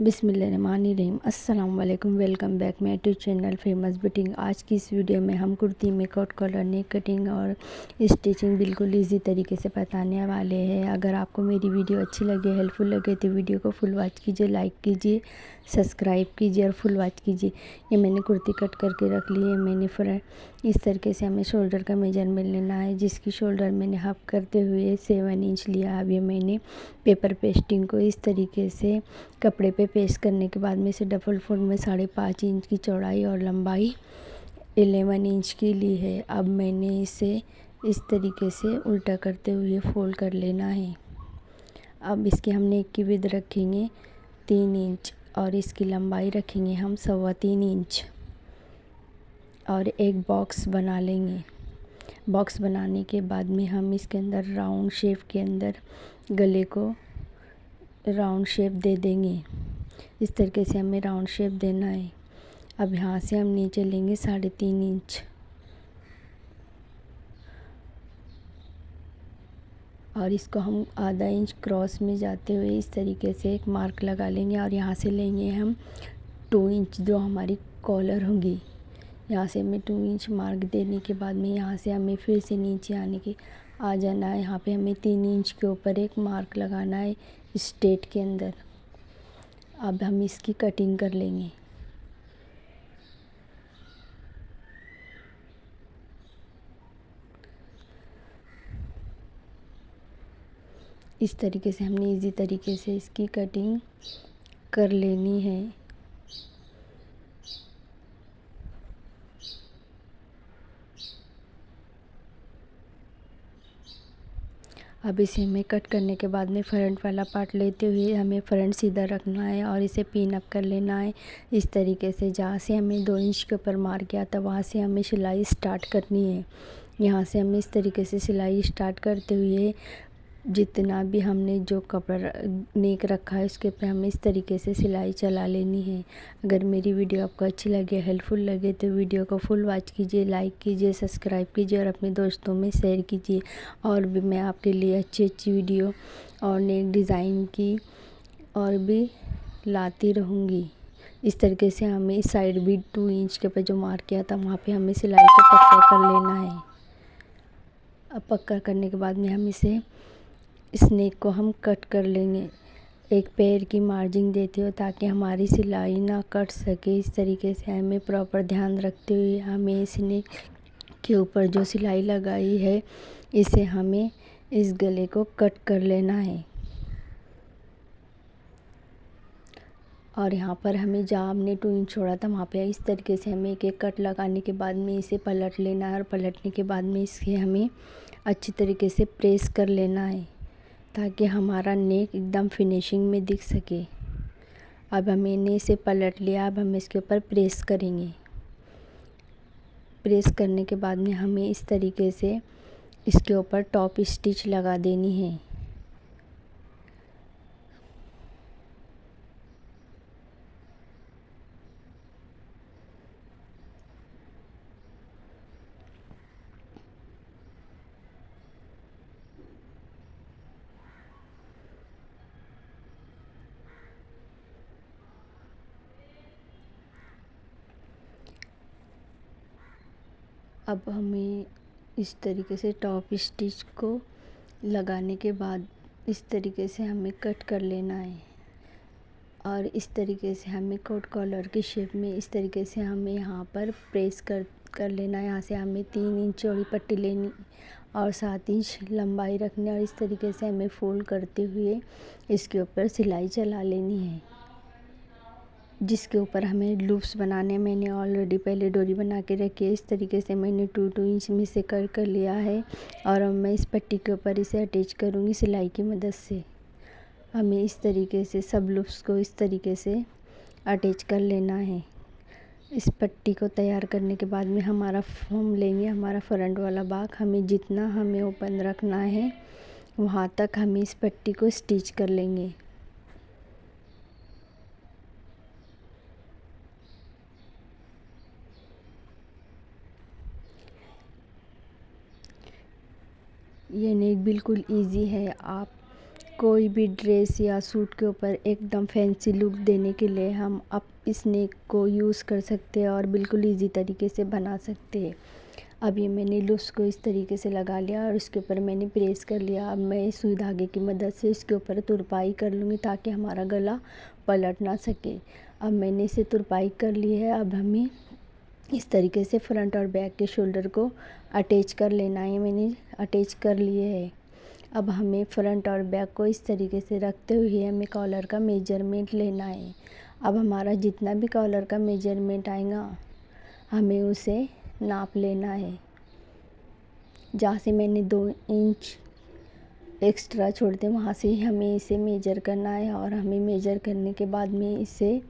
बिस्मिल्लाहिर्रहमानिर्रहीम। अस्सलाम वालेकुम। Welcome back my YouTube channel famous boutique. आज की इस वीडियो में हम कुर्ती में कट कॉलर, नेक कटिंग और स्टिचिंग बिल्कुल इजी तरीके से बताने वाले हैं। अगर आपको मेरी वीडियो अच्छी लगे, हेल्पफुल लगे तो वीडियो को फुल वॉच कीजिए, लाइक कीजिए, सब्सक्राइब कीजिए और फुल वॉच कीजिए। ये मैंने कुर्ती कट करके रख ली है। मैंने फ्रंट इस तरीके से हमें शोल्डर का मेजरमेंट लेना है, जिसकी शोल्डर मैंने हाफ करते हुए 7 इंच लिया। अब ये मैंने पेपर पेस्टिंग को इस तरीके से कपड़े पे पेस्ट करने के बाद में इसे डबल फोल्ड में 5.5 इंच की चौड़ाई और लंबाई 11 इंच की ली है। अब मैंने इसे इस तरीके से उल्टा करते हुए फोल्ड कर लेना है। अब इसके हम नेक की विड्थ रखेंगे 3 इंच और इसकी लंबाई रखेंगे हम 3.25 इंच और एक बॉक्स बना लेंगे। बॉक्स बनाने के बाद में हम इसके अंदर राउंड शेप के अंदर गले को राउंड शेप दे देंगे। इस तरीके से हमें राउंड शेप देना है। अब यहाँ से हम नीचे लेंगे 3.5 इंच और इसको हम आधा इंच क्रॉस में जाते हुए इस तरीके से एक मार्क लगा लेंगे और यहाँ से लेंगे हम 2 इंच जो हमारी कॉलर होगी। यहाँ से हमें 2 इंच मार्क देने के बाद में यहाँ से हमें फिर से नीचे आ जाना है। यहाँ पे हमें 3 इंच के ऊपर एक मार्क लगाना है स्ट्रेट के अंदर। अब हम इसकी कटिंग कर लेंगे। इस तरीके से हमने इजी तरीके से इसकी कटिंग कर लेनी है। अब इसे हमें कट करने के बाद में फ्रंट वाला पार्ट लेते हुए हमें फ्रंट सीधा रखना है और इसे पिन अप कर लेना है इस तरीके से। जहाँ से हमें 2 इंच के ऊपर मार्क किया था वहाँ से हमें सिलाई स्टार्ट करनी है। यहाँ से हमें इस तरीके से सिलाई स्टार्ट करते हुए जितना भी हमने जो कपड़ा नेक रखा है उसके ऊपर हमें इस तरीके से सिलाई चला लेनी है। अगर मेरी वीडियो आपको अच्छी लगे, हेल्पफुल लगे तो वीडियो को फुल वॉच कीजिए, लाइक कीजिए, सब्सक्राइब कीजिए और अपने दोस्तों में शेयर कीजिए। और भी मैं आपके लिए अच्छी अच्छी वीडियो और नेक डिज़ाइन की और भी लाती रहूँगी। इस तरीके से हमें इस साइड भी 2 इंच के ऊपर जो मार्क किया था वहाँ पे हमें सिलाई को पक्का कर लेना है। अब पक्का करने के बाद में हम इस नेक को हम कट कर लेंगे एक पैर की मार्जिन देते हुए, ताकि हमारी सिलाई ना कट सके। इस तरीके से हमें प्रॉपर ध्यान रखते हुए हमें इस नेक के ऊपर जो सिलाई लगाई है इसे हमें इस गले को कट कर लेना है। और यहाँ पर हमें जहाँ हमने 2 इंच छोड़ा था वहाँ पे इस तरीके से हमें एक कट लगाने के बाद में इसे पलट लेना है और पलटने के बाद में इसे हमें अच्छी तरीके से प्रेस कर लेना है ताकि हमारा नेक एकदम फिनिशिंग में दिख सके। अब हमने इसे पलट लिया। अब हम इसके ऊपर प्रेस करेंगे। प्रेस करने के बाद में हमें इस तरीके से इसके ऊपर टॉप स्टिच लगा देनी है। अब हमें इस तरीके से टॉप स्टिच को लगाने के बाद इस तरीके से हमें कट कर लेना है और इस तरीके से हमें कोट कॉलर की शेप में इस तरीके से हमें यहाँ पर प्रेस कर लेना है। यहाँ से हमें 3 इंच चौड़ी पट्टी लेनी और 7 इंच लंबाई रखनी और इस तरीके से हमें फोल्ड करते हुए इसके ऊपर सिलाई चला लेनी है, जिसके ऊपर हमें लूप्स बनाने। मैंने ऑलरेडी पहले डोरी बना के रखी है। इस तरीके से मैंने 2 इंच में से कर लिया है और अब मैं इस पट्टी के ऊपर इसे अटैच करूँगी सिलाई की मदद से। हमें इस तरीके से सब लूप्स को इस तरीके से अटैच कर लेना है। इस पट्टी को तैयार करने के बाद में हम लेंगे हमारा फ्रंट वाला भाग। हमें जितना हमें ओपन रखना है वहाँ तक हमें इस पट्टी को स्टिच कर लेंगे। ये नेक बिल्कुल इजी है। आप कोई भी ड्रेस या सूट के ऊपर एकदम फैंसी लुक देने के लिए हम अब इस नेक को यूज़ कर सकते हैं और बिल्कुल इजी तरीके से बना सकते हैं। अब ये मैंने लूप्स को इस तरीके से लगा लिया और उसके ऊपर मैंने प्रेस कर लिया। अब मैं सुई धागे की मदद से इसके ऊपर तुरपाई कर लूँगी ताकि हमारा गला पलट ना सके। अब मैंने इसे तुरपाई कर ली है। अब हमें इस तरीके से फ्रंट और बैक के शोल्डर को अटैच कर लेना है। मैंने अटैच कर लिए है। अब हमें फ्रंट और बैक को इस तरीके से रखते हुए हमें कॉलर का मेजरमेंट लेना है। अब हमारा जितना भी कॉलर का मेजरमेंट आएगा हमें उसे नाप लेना है। जहाँ से मैंने 2 इंच एक्स्ट्रा छोड़ते वहाँ से ही हमें इसे मेजर करना है और हमें मेजर करने के बाद में इसे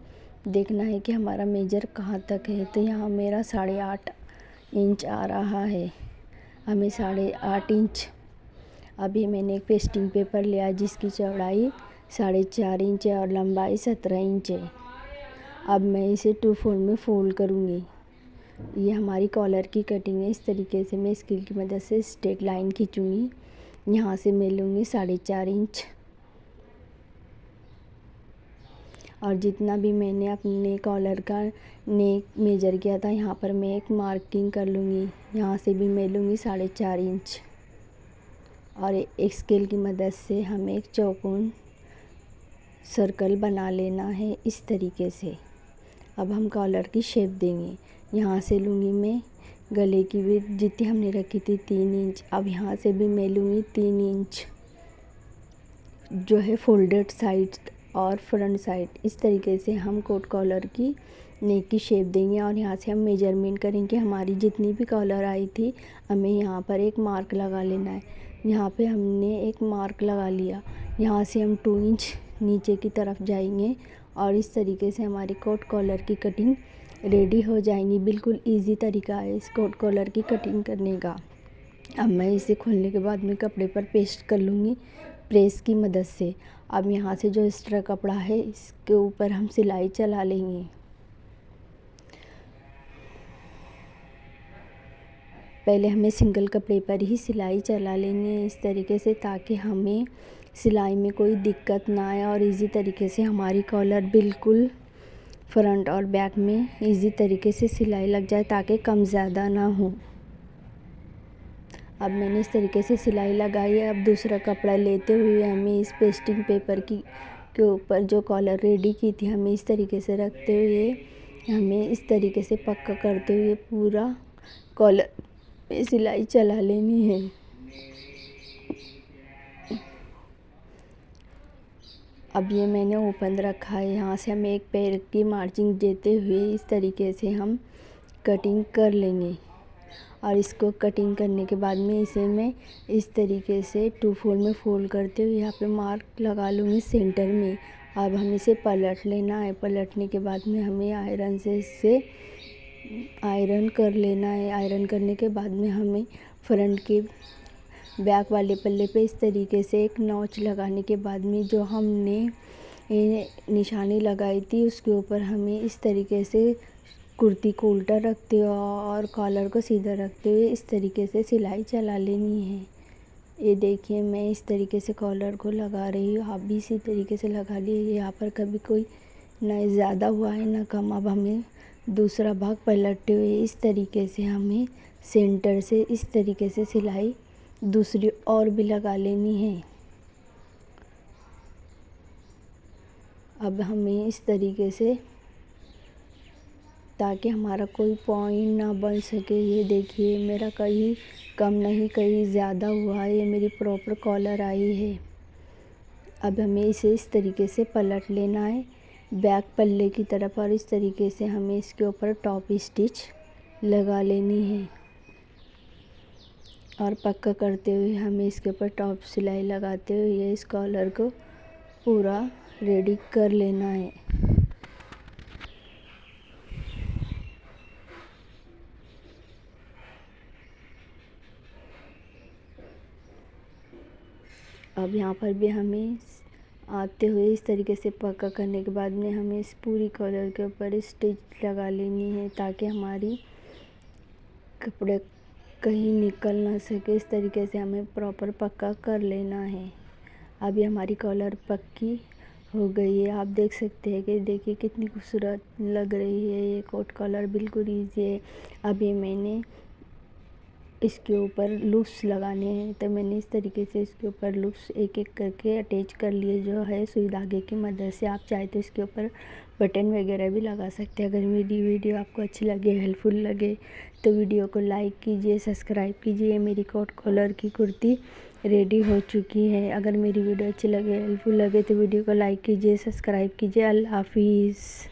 देखना है कि हमारा मेजर कहाँ तक है। तो यहाँ मेरा 8.5 इंच आ रहा है। हमें 8.5 इंच। अभी मैंने एक पेस्टिंग पेपर लिया जिसकी चौड़ाई 4.5 इंच है और लंबाई 17 इंच है। अब मैं इसे 2 फोल्ड में फोल्ड करूँगी। ये हमारी कॉलर की कटिंग है। इस तरीके से मैं स्केल की मदद से स्ट्रेट लाइन खींचूँगी। यहाँ से मैं लूँगी 4.5 इंच और जितना भी मैंने अपने कॉलर का नेक मेजर किया था यहाँ पर मैं एक मार्किंग कर लूँगी। यहाँ से भी मैं लूँगी 4.5 इंच और एक स्केल की मदद से हमें एक चौकोन सर्कल बना लेना है इस तरीके से। अब हम कॉलर की शेप देंगे। यहाँ से लूँगी मैं गले की विड्थ जितनी हमने रखी थी 3 इंच। अब यहाँ से भी मैं लूँगी 3 इंच जो है फोल्डेड साइड और फ्रंट साइड। इस तरीके से हम कोट कॉलर की नेक की शेप देंगे और यहाँ से हम मेजरमेंट करेंगे। हमारी जितनी भी कॉलर आई थी हमें यहाँ पर एक मार्क लगा लेना है। यहाँ पे हमने एक मार्क लगा लिया। यहाँ से हम 2 इंच नीचे की तरफ जाएंगे और इस तरीके से हमारी कोट कॉलर की कटिंग रेडी हो जाएंगी। बिल्कुल इजी तरीका है इस कोट कॉलर की कटिंग करने का। अब मैं इसे खोलने के बाद में कपड़े पर पेस्ट कर लूँगी प्रेस की मदद से। अब यहाँ से जो एक्स्ट्रा कपड़ा है इसके ऊपर हम सिलाई चला लेंगे। पहले हमें सिंगल कपड़े पर ही सिलाई चला लेनी है इस तरीके से ताकि हमें सिलाई में कोई दिक्कत ना आए और इजी तरीके से हमारी कॉलर बिल्कुल फ्रंट और बैक में इजी तरीके से सिलाई लग जाए ताकि कम ज़्यादा ना हो। अब मैंने इस तरीके से सिलाई लगाई है। अब दूसरा कपड़ा लेते हुए हमें इस पेस्टिंग पेपर के ऊपर जो कॉलर रेडी की थी हमें इस तरीके से रखते हुए हमें इस तरीके से पक्का करते हुए पूरा कॉलर पे सिलाई चला लेनी है। अब ये मैंने ओपन रखा है। यहाँ से हम एक पैर की मार्जिन देते हुए इस तरीके से हम कटिंग कर लेंगे और इसको कटिंग करने के बाद में इसे मैं इस तरीके से 2 फोल्ड में फोल्ड करते हुए यहाँ पे मार्क लगा लूँगी सेंटर में। अब हम इसे पलट लेना है। पलटने के बाद में हमें आयरन से इसे आयरन कर लेना है। आयरन करने के बाद में हमें फ्रंट के बैक वाले पल्ले पे इस तरीके से एक नॉच लगाने के बाद में जो हमने निशानी लगाई थी उसके ऊपर हमें इस तरीके से कुर्ती को उल्टा रखते हुए और कॉलर को सीधा रखते हुए इस तरीके से सिलाई चला लेनी है। ये देखिए मैं इस तरीके से कॉलर को लगा रही हूँ। आप भी इसी तरीके से लगा लीजिए। यहाँ पर कभी कोई ना ज़्यादा हुआ है ना कम। अब हमें दूसरा भाग पलटते हुए इस तरीके से हमें सेंटर से इस तरीके से सिलाई दूसरी और भी लगा लेनी है। अब हमें इस तरीके से ताकि हमारा कोई पॉइंट ना बन सके। ये देखिए मेरा कहीं कम नहीं कहीं ज़्यादा हुआ है। ये मेरी प्रॉपर कॉलर आई है। अब हमें इसे इस तरीके से पलट लेना है बैक पल्ले की तरफ और इस तरीके से हमें इसके ऊपर टॉप स्टिच लगा लेनी है और पक्का करते हुए हमें इसके ऊपर टॉप सिलाई लगाते हुए इस कॉलर को पूरा रेडी कर लेना है। अब यहाँ पर भी हमें आते हुए इस तरीके से पक्का करने के बाद में हमें इस पूरी कॉलर के ऊपर स्टिच लगा लेनी है ताकि हमारी कपड़े कहीं निकल ना सके। इस तरीके से हमें प्रॉपर पक्का कर लेना है। अभी हमारी कॉलर पक्की हो गई है। आप देख सकते हैं कि देखिए कितनी खूबसूरत लग रही है ये कोट कॉलर, बिल्कुल ईजी है। अभी मैंने इसके ऊपर लूप्स लगाने हैं, तो मैंने इस तरीके से इसके ऊपर लूप्स एक एक करके अटैच कर लिए जो है सुई धागे की मदद से। आप चाहे तो इसके ऊपर बटन वगैरह भी लगा सकते हैं। अगर मेरी वीडियो आपको अच्छी लगे, हेल्पफुल लगे, तो वीडियो को लाइक कीजिए, सब्सक्राइब कीजिए। मेरी कोट कॉलर की कुर्ती रेडी हो चुकी है। अगर मेरी वीडियो अच्छी लगे, हेल्पफुल लगे, तो वीडियो को लाइक कीजिए, सब्सक्राइब कीजिए। अल्लाह हाफिज़।